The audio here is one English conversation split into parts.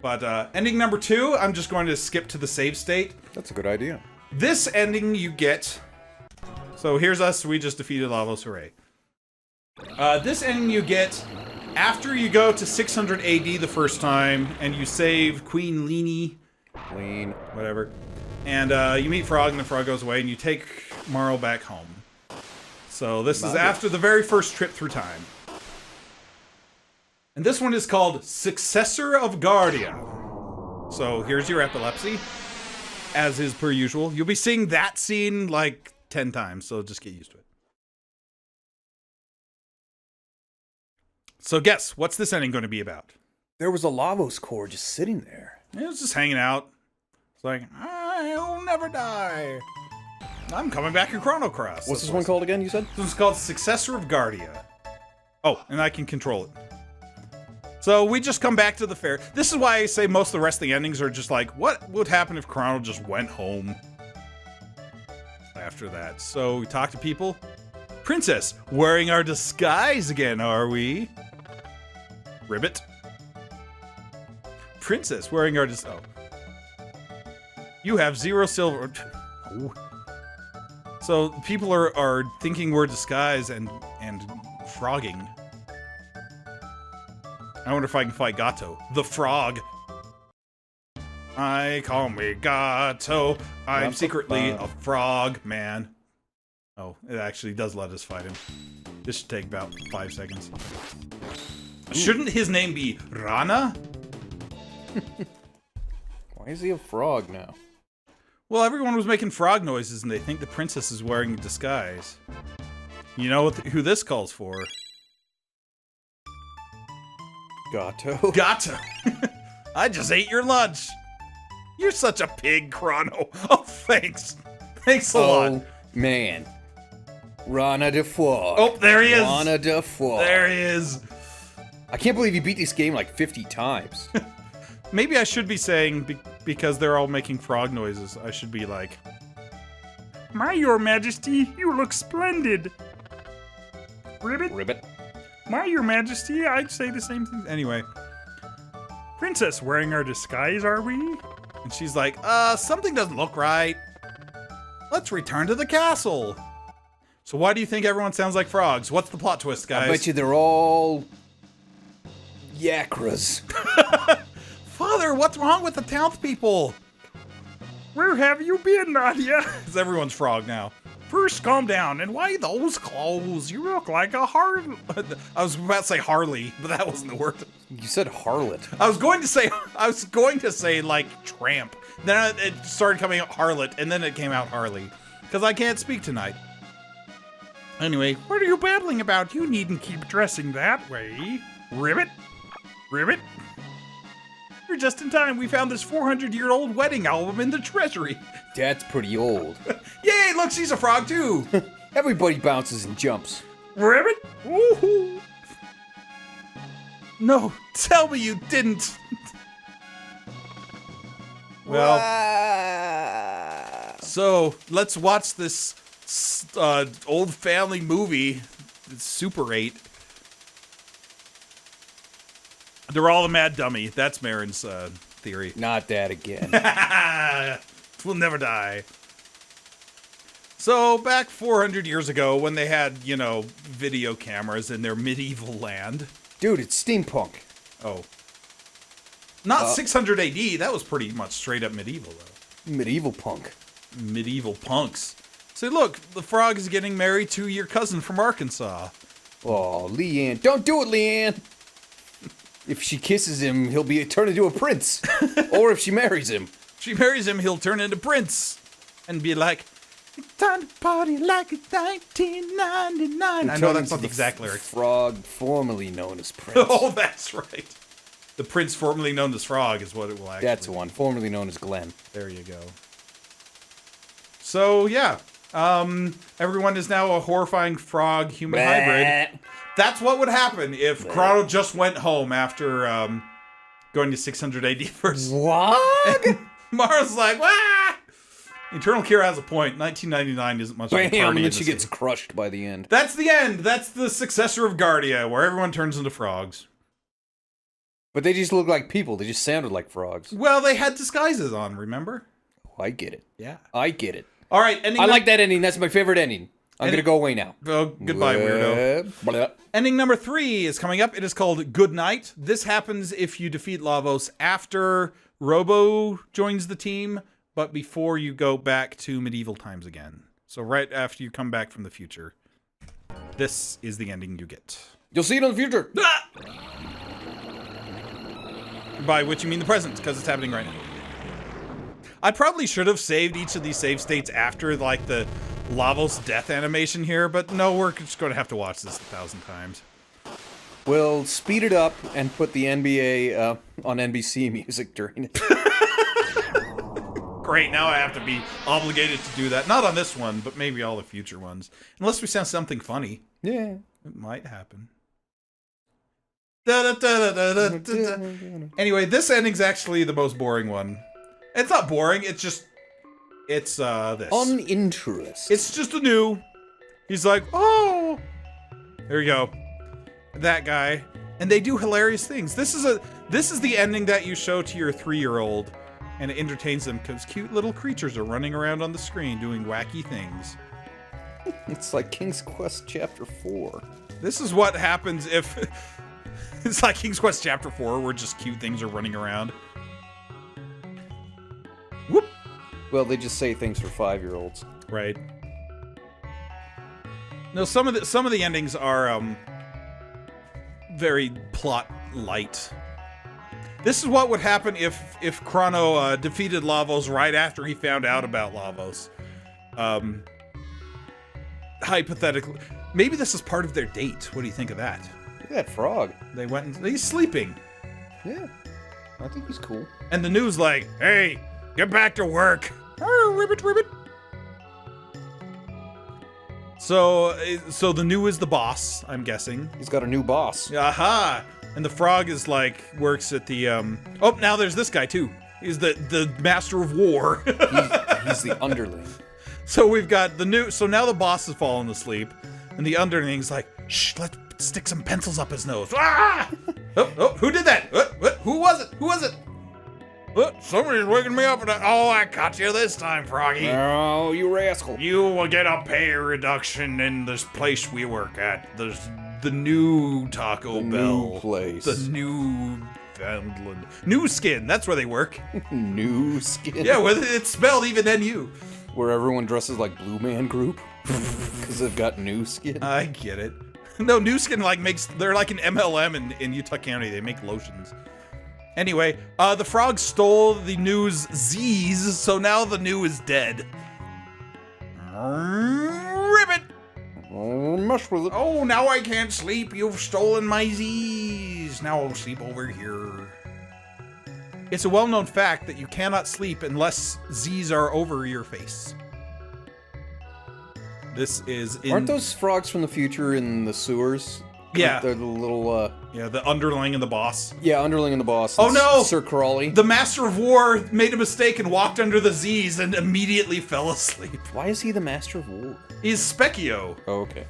But ending number 2, I'm just going to skip to the save state. That's a good idea. This ending you get... So here's us, we just defeated Lavos, hooray. This ending you get after you go to 600 AD the first time, and you save Queen Leanie. Lean. Whatever. And you meet Frog, and the Frog goes away, and you take Marle back home. So this is after the very first trip through time. And this one is called Successor of Guardia. So here's your epilepsy, as is per usual. You'll be seeing that scene like 10 times, so just get used to it. So guess, what's this ending going to be about? There was a Lavos core just sitting there. It was just hanging out. It's like, I'll never die. I'm coming back in Chrono Cross. What's this one called again, you said? This one's called Successor of Guardia. Oh, and I can control it. So we just come back to the fair. This is why I say most of the rest of the endings are just like, what would happen if Crono just went home after that? So we talk to people. Princess, wearing our disguise again, are we? Ribbit. Princess, wearing our disguise. Oh. You have 0 silver. Oh. So people are thinking we're disguised and frogging. I wonder if I can fight Gato. The frog. I call me Gato. I'm secretly a frog man. Oh, it actually does let us fight him. This should take about 5 seconds. Ooh. Shouldn't his name be Rana? Why is he a frog now? Well, everyone was making frog noises and they think the princess is wearing a disguise. You know who this calls for? Gato. Gato. I just ate your lunch. You're such a pig, Crono. Oh, thanks. Thanks a lot. Oh, man. Rana the Frog. Oh, there he is. Rana the Frog. There he is. I can't believe you beat this game like 50 times. Maybe I should be saying, because they're all making frog noises, I should be like, My Your Majesty, you look splendid. Ribbit? Ribbit. My Your Majesty, I'd say the same thing. Anyway. Princess, wearing our disguise, are we? And she's like, something doesn't look right. Let's return to the castle. So why do you think everyone sounds like frogs? What's the plot twist, guys? I bet you they're all... Yakras. Father, what's wrong with the townspeople? Where have you been, Nadia? Because everyone's frog now. First, calm down. And why those clothes? You look like a Harley. I was about to say Harley, but that wasn't the word. You said harlot. I was going to say like tramp. Then it started coming out harlot, and then it came out Harley. Because I can't speak tonight. Anyway, what are you babbling about? You needn't keep dressing that way. Ribbit? Ribbit? You're just in time. We found this 400-year-old wedding album in the treasury. That's pretty old. Yay, look, she's a frog too. Everybody bounces and jumps. Ribbit? Woohoo! No, tell me you didn't. Well, so let's watch this old family movie, Super 8. They're all a mad dummy. That's Marin's theory. Not that again. We'll never die. So, back 400 years ago, when they had, you know, video cameras in their medieval land. Dude, it's steampunk. Oh. Not 600 AD. That was pretty much straight up medieval, though. Medieval punk. Medieval punks. Say, look, the frog is getting married to your cousin from Arkansas. Oh, Leanne. Don't do it, Leanne! If she kisses him, he'll be turned into a prince. Or if she marries him. If she marries him, he'll turn into Prince. And be like, it's time to party like it's 1999. I know that's not the exact lyrics. Frog formerly known as Prince. Oh, that's right. The Prince formerly known as Frog is what it will actually That's one. Formerly known as Glenn. There you go. So, yeah. Everyone is now a horrifying frog-human hybrid. That's what would happen if Crono just went home after going to 600 AD first. What? Mara's like, wah! Eternal Cure has a point. 1999 isn't much of a party. Bam, and then she gets crushed by the end. That's the end. That's the Successor of Guardia, where everyone turns into frogs. But they just look like people. They just sounded like frogs. Well, they had disguises on, remember? Oh, I get it. Yeah. I get it. All right, ending. I like that ending. That's my favorite ending. I'm going to go away now. Oh, goodbye, weirdo. Blah. Ending number 3 is coming up. It is called Good Night. This happens if you defeat Lavos after Robo joins the team, but before you go back to medieval times again. So right after you come back from the future. This is the ending you get. You'll see it in the future. Ah! By which you mean the present, because it's happening right now. I probably should have saved each of these save states after, like, the Lavos death animation here, but no, we're just going to have to watch this 1,000 times. We'll speed it up and put the NBA on NBC music during it. Great, now I have to be obligated to do that. Not on this one, but maybe all the future ones. Unless we sound something funny. Yeah. It might happen. Anyway, this ending's actually the most boring one. It's not boring, it's just... It's, this. Uninteresting. It's just a new... He's like, oh! There you go. That guy. And they do hilarious things. This is the ending that you show to your 3-year-old. And it entertains them because cute little creatures are running around on the screen doing wacky things. It's like King's Quest Chapter 4. This is what happens if... It's like King's Quest Chapter 4 where just cute things are running around. Whoop! Well, they just say things for 5-year-olds. Right. No, some of the endings are very plot light. This is what would happen if Crono defeated Lavos right after he found out about Lavos. Hypothetically, maybe this is part of their date. What do you think of that? Look at that frog. They went and he's sleeping. Yeah, I think he's cool. And the news like, hey, get back to work. Oh, ribbit, ribbit. So the new is the boss, I'm guessing. He's got a new boss. Aha! And the frog is like, works at the, Oh, now there's this guy too. He's the master of war. He's the underling. So we've got the new, so now the boss has fallen asleep. And the underling's like, shh, let's stick some pencils up his nose. Ah! Oh, who did that? What? Who was it? Who was it? Somebody's waking me up. Oh, I caught you this time, Froggy. Oh, you rascal. You will get a pay reduction in this place we work at. There's the new Taco Bell. New place. The new Foundland. New Skin, that's where they work. New Skin? Yeah, well, it's spelled even NU. Where everyone dresses like Blue Man Group? Because they've got new skin? I get it. No, New Skin like they're like an MLM in Utah County. They make lotions. Anyway, the frog stole the new's Z's, so now the new is dead. Ribbit! Oh, mess with it. Oh, now I can't sleep. You've stolen my Z's. Now I'll sleep over here. It's a well-known fact that you cannot sleep unless Z's are over your face. This is in... Aren't those frogs from the future in the sewers? Yeah. They're the little, Yeah, the underling and the boss. Yeah, underling and the boss. Oh no! Sir Crawley. The Master of War made a mistake and walked under the Z's and immediately fell asleep. Why is he the Master of War? He's Specchio. Oh, okay.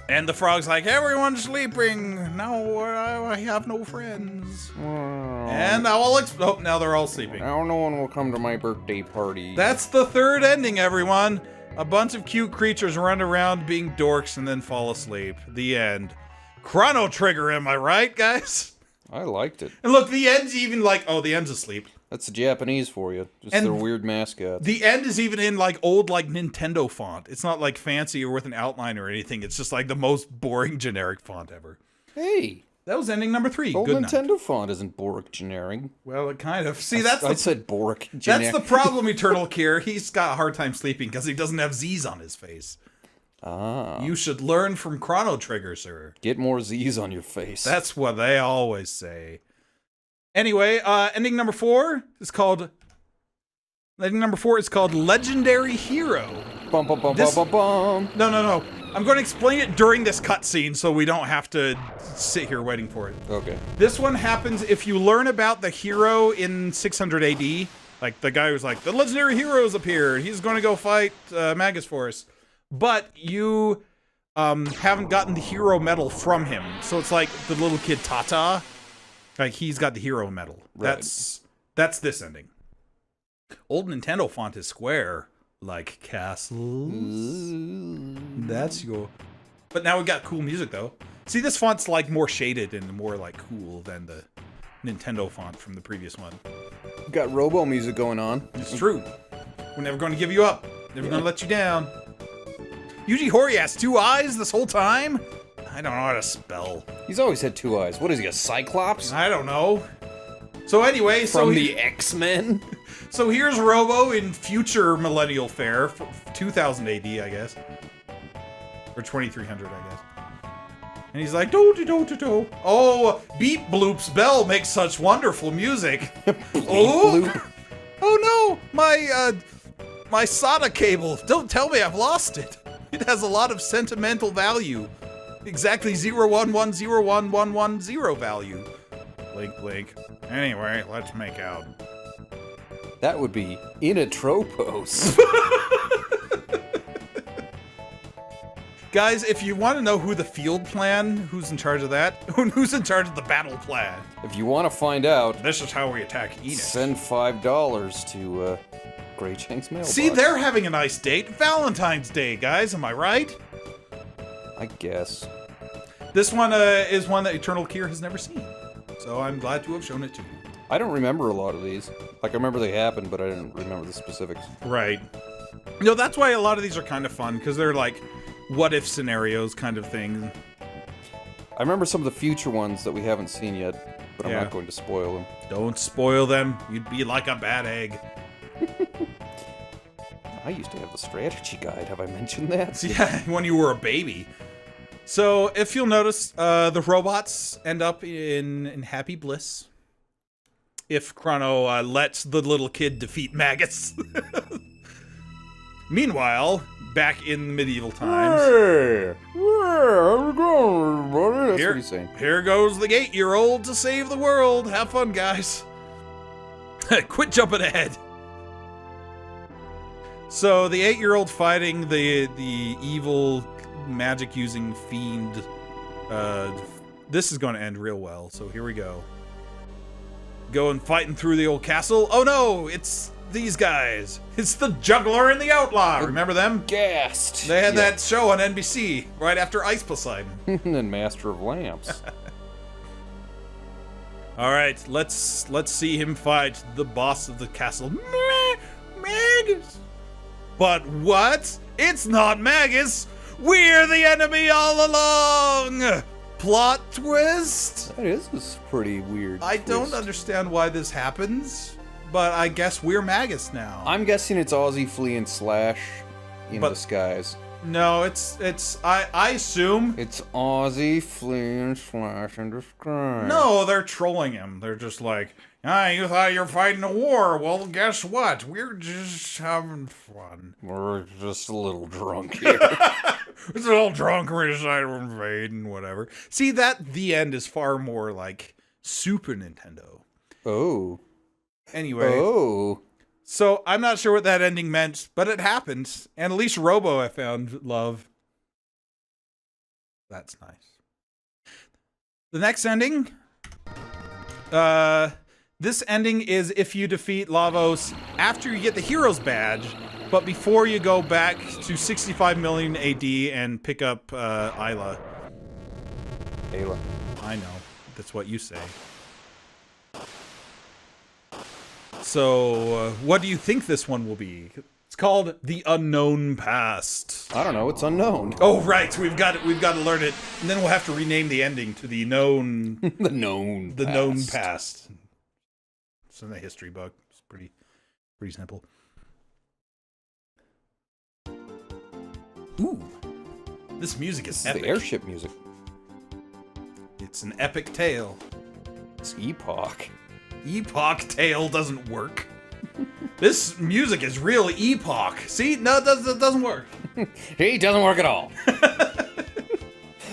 And the frog's like, everyone's sleeping. Now I have no friends. And now now they're all sleeping. Now no one will come to my birthday party. That's the third ending, everyone. A bunch of cute creatures run around being dorks and then fall asleep. The end. Chrono Trigger, am I right, guys? I liked it. And look, the end's even like, oh, the end's asleep. That's the Japanese for you. Just And their weird mascot. The end is even in like old like Nintendo font. It's not like fancy or with an outline or anything. It's just like the most boring generic font ever. Hey. That was ending number 3. Old Good Nintendo night. font isn't Boric generic. Well, it kind of. See, I said Boric generic. That's the problem, Eternal Kier. He's got a hard time sleeping because he doesn't have Z's on his face. Ah. You should learn from Chrono Trigger, sir. Get more Z's on your face. That's what they always say. Anyway, ending number 4 is called... Ending number 4 is called Legendary Hero. Bum, bum, bum, bum, bum, bum. No. I'm going to explain it during this cutscene so we don't have to sit here waiting for it. Okay. This one happens if you learn about the hero in 600 AD. Like, the guy who's like, the legendary hero's appeared. He's going to go fight Magus for us. But you haven't gotten the hero medal from him. So it's like the little kid Tata. Like, he's got the hero medal. Right. That's this ending. Old Nintendo font is square, like castles. That's your... But now we got cool music, though. See, this font's, like, more shaded and more, like, cool than the Nintendo font from the previous one. Got Robo music going on. It's true. We're never going to give you up. Never going to let you down. Yuji Horii has 2 eyes this whole time? I don't know how to spell. He's always had 2 eyes. What is he, a Cyclops? I don't know. So anyway, From the X-Men? So here's Robo in future millennial fare, 2000 AD, I guess. Or 2300, I guess. And he's like, do-do-do-do-do. Oh, Beep Bloop's bell makes such wonderful music. Oh, oh no, my SATA cable. Don't tell me I've lost it. It has a lot of sentimental value. Exactly 011011110 value. Blink, blink. Anyway, let's make out. That would be inatropos. Guys, if you want to know who the field plan, who's in charge of that, who's in charge of the battle plan, If you want to find out, this is how we attack Enoch. send $5 to Grey Chank's mailbox. See, they're having a nice date. Valentine's Day, guys. Am I right? I guess. This one is one that Eternal Kier has never seen. So I'm glad to have shown it to you. I don't remember a lot of these. Like, I remember they happened, but I didn't remember the specifics. Right. No, that's why a lot of these are kind of fun, because they're like what-if scenarios kind of thing. I remember some of the future ones that we haven't seen yet, but I'm Yeah. not going to spoil them. Don't spoil them. You'd be like a bad egg. I used to have the strategy guide. Have I mentioned that? Yeah, when you were a baby. So, if you'll notice, the robots end up in happy bliss. If Crono lets the little kid defeat Magus. Meanwhile, back in medieval times... Hey! How's it going, everybody? That's what he's saying. Here goes the 8-year-old to save the world. Have fun, guys. Quit jumping ahead. So, the 8-year-old fighting the evil magic-using fiend. This is going to end real well, so here we go. Going fighting through the old castle. Oh no, it's these guys. It's the Juggler and the Outlaw. Remember them? Gassed. They had that show on NBC right after Ice Poseidon. And Master of Lamps. All right, let's see him fight the boss of the castle, Magus. But what? It's not Magus. We're the enemy all along. Plot twist. That is a pretty weird I don't twist. understand why this happens, but I guess we're Magus now. I'm guessing it's Aussie Flea and Slash in But- disguise. No, it's I assume. It's Aussie Flea and Slash in disguise. No, they're trolling him. They're just like, you thought you were fighting a war. Well, guess what? We're just having fun. We're just a little drunk here. It's a little drunk. We decided we're invading, whatever. See, the end is far more like Super Nintendo. Oh. Anyway. Oh. So, I'm not sure what that ending meant, but it happened. And at least Robo I found love. That's nice. The next ending. This ending is if you defeat Lavos after you get the hero's badge, but before you go back to 65 million AD and pick up Isla. Ayla. I know. That's what you say. So, what do you think this one will be? It's called The Unknown Past. I don't know. It's unknown. Oh, right. We've got to learn it, and then we'll have to rename the ending to the known known past. It's in the history book. It's pretty simple. Ooh, this music is This is epic. the airship music. It's an epic tale. It's Epoch. Epoch tale doesn't work. This music is real epoch. See? No, it doesn't work. He doesn't work at all.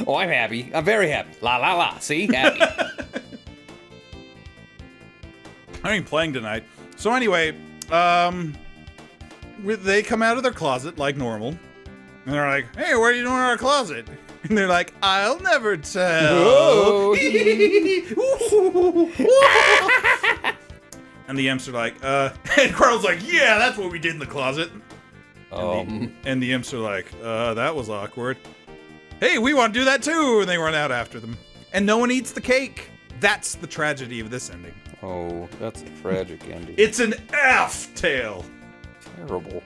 Oh, I'm happy. I'm very happy. La la la. See? Happy. I ain't playing tonight. So anyway, they come out of their closet like normal. And they're like, hey, what are you doing in our closet? And they're like, I'll never tell. Whoa. And the imps are like, and Crono's like, yeah, that's what we did in the closet. And the imps are like, that was awkward. Hey, we want to do that too! And they run out after them. And no one eats the cake. That's the tragedy of this ending. Oh, that's a tragic ending. It's an F tale. Terrible.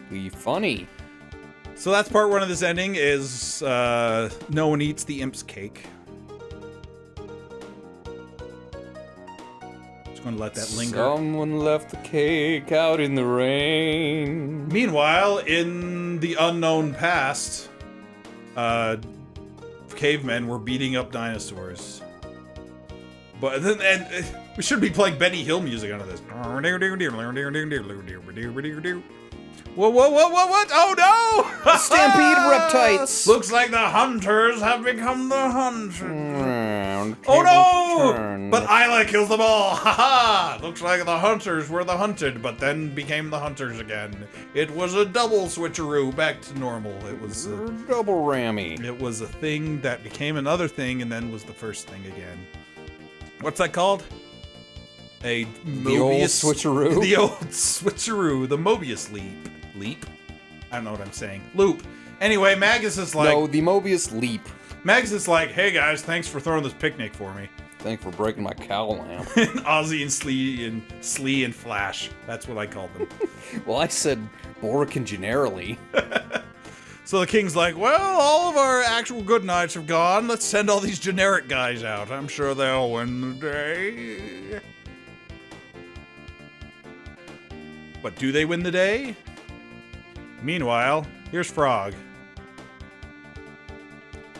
Be funny. So that's part one of this ending is no one eats the imp's cake. Just gonna let that linger. Someone left the cake out in the rain. Meanwhile, in the unknown past, cavemen were beating up dinosaurs. But then, and we should be playing Benny Hill music under this. Whoa, whoa, whoa, whoa, what? Oh no! Stampede reptites! Looks like the hunters have become the hunters. Oh no! But Isla kills them all! Haha! Looks like the hunters were the hunted, but then became the hunters again. It was a double switcheroo back to normal. It was a double rammy. It was a thing that became another thing and then was the first thing again. What's that called? A Mobius... The old switcheroo? The old switcheroo. The Mobius leap. Leap? I don't know what I'm saying. Loop. Anyway, Magus is like... No, the Mobius leap. Magus is like, hey guys, thanks for throwing this picnic for me. Thanks for breaking my cow lamp. Ozzy and Slee and Flash. That's what I called them. Well, I said Boric and generally. So the king's like, well, all of our actual good knights have gone. Let's send all these generic guys out. I'm sure they'll win the day. But do they win the day? Meanwhile, here's Frog.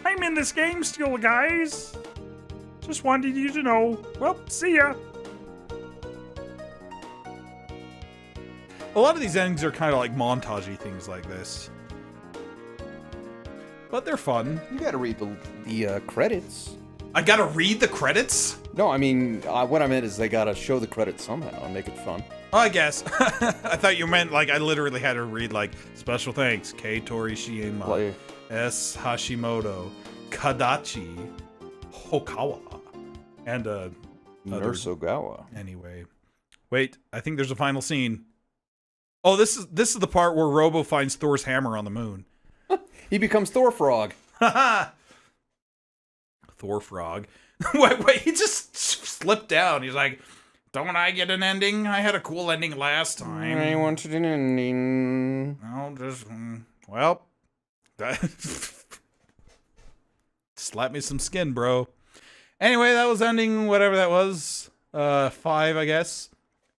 I'm in this game still, guys. Just wanted you to know. Well, see ya. A lot of these endings are kind of like montage-y things like this. But they're fun. You gotta read the credits. I gotta read the credits? No, I mean, what I meant is they gotta show the credits somehow and make it fun. Oh, I guess. I thought you meant, like, I literally had to read, like, special thanks, K. Torishima, S. Hashimoto, Kadachi, Hokawa, and, Nurse Ogawa. Anyway. Wait, I think there's a final scene. Oh, this is the part where Robo finds Thor's hammer on the moon. He becomes Thor Frog. Haha! Thor Frog. wait, he just slipped down. He's like, don't I get an ending? I had a cool ending last time. I wanted an ending. I'll just, well, slap me some skin, bro. Anyway, that was ending whatever that was. 5, I guess.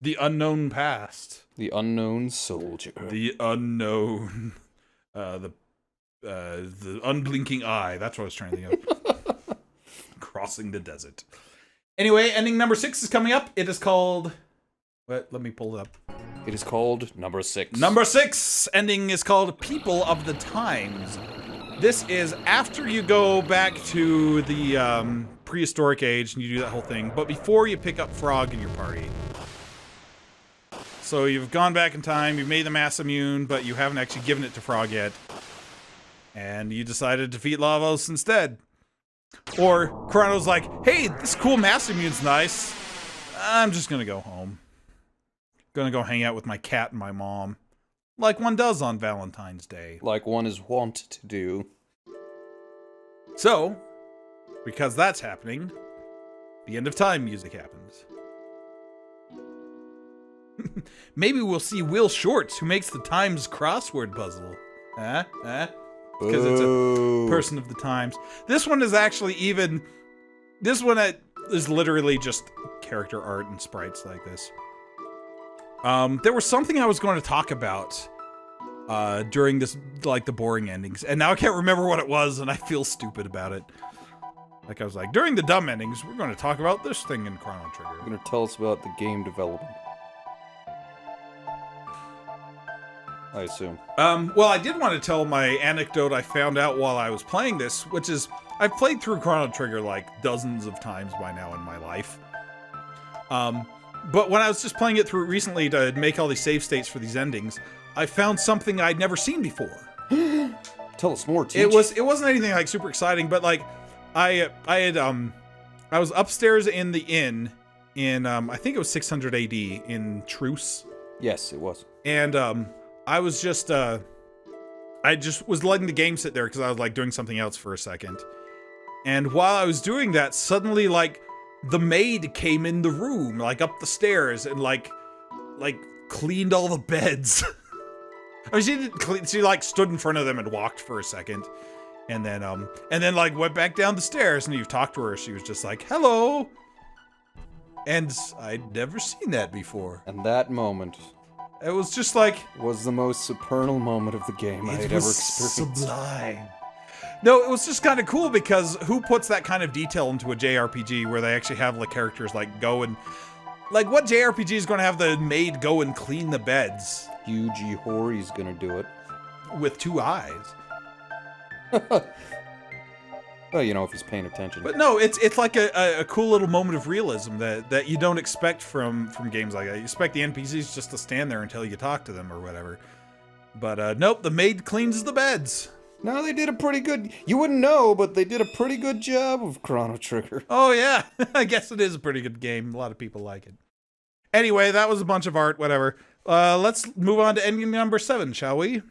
The unknown past. The unknown soldier. The unknown. The unblinking eye. That's what I was trying to think of. Crossing the desert. Anyway, ending number 6 is coming up. It is called... What? Let me pull it up. It is called number 6. Number 6 ending is called People of the Times. This is after you go back to the prehistoric age and you do that whole thing, but before you pick up Frog in your party. So you've gone back in time, you've made the mass immune, but you haven't actually given it to Frog yet. And you decided to defeat Lavos instead. Or Crono's like, hey, this cool mass immune's nice. I'm just gonna go home. Gonna go hang out with my cat and my mom. Like one does on Valentine's Day. Like one is wont to do. So, because that's happening, the end of time music happens. Maybe we'll see Will Shorts, who makes the Times crossword puzzle. Because it's a person of the times. This one is actually even... This one is literally just character art and sprites like this. There was something I was going to talk about during this, like, the boring endings. And now I can't remember what it was, and I feel stupid about it. Like, I was like, during the dumb endings, we're going to talk about this thing in Chrono Trigger. You're going to tell us about the game development. I assume. Well, I did want to tell my anecdote I found out while I was playing this, which is, I've played through Chrono Trigger like dozens of times by now in my life. But when I was just playing it through recently to make all these save states for these endings, I found something I'd never seen before. Tell us more, Teach. It wasn't anything like super exciting, but like I had I was upstairs in the inn in, I think it was 600 AD in Truce. Yes, it was. And I was just, I just was letting the game sit there because I was like doing something else for a second. And while I was doing that, suddenly like the maid came in the room, like up the stairs and like cleaned all the beds. I mean, she didn't clean, she like stood in front of them and walked for a second. And then like went back down the stairs, and you talked to her. She was just like, "Hello," and I'd never seen that before. And that moment, it was just like was the most supernal moment of the game I had ever experienced. Sublime. No, it was just kind of cool because who puts that kind of detail into a JRPG where they actually have like characters like go and like what JRPG is going to have the maid go and clean the beds? Yuji Hoari's gonna do it with 2 eyes. Well, you know, if he's paying attention. But no, it's like a cool little moment of realism that you don't expect from games like that. You expect the NPCs just to stand there until you talk to them or whatever. But nope, the maid cleans the beds. No, they did a pretty good... You wouldn't know, but they did a pretty good job of Chrono Trigger. Oh yeah, I guess it is a pretty good game. A lot of people like it. Anyway, that was a bunch of art, whatever. Let's move on to ending number 7, shall we?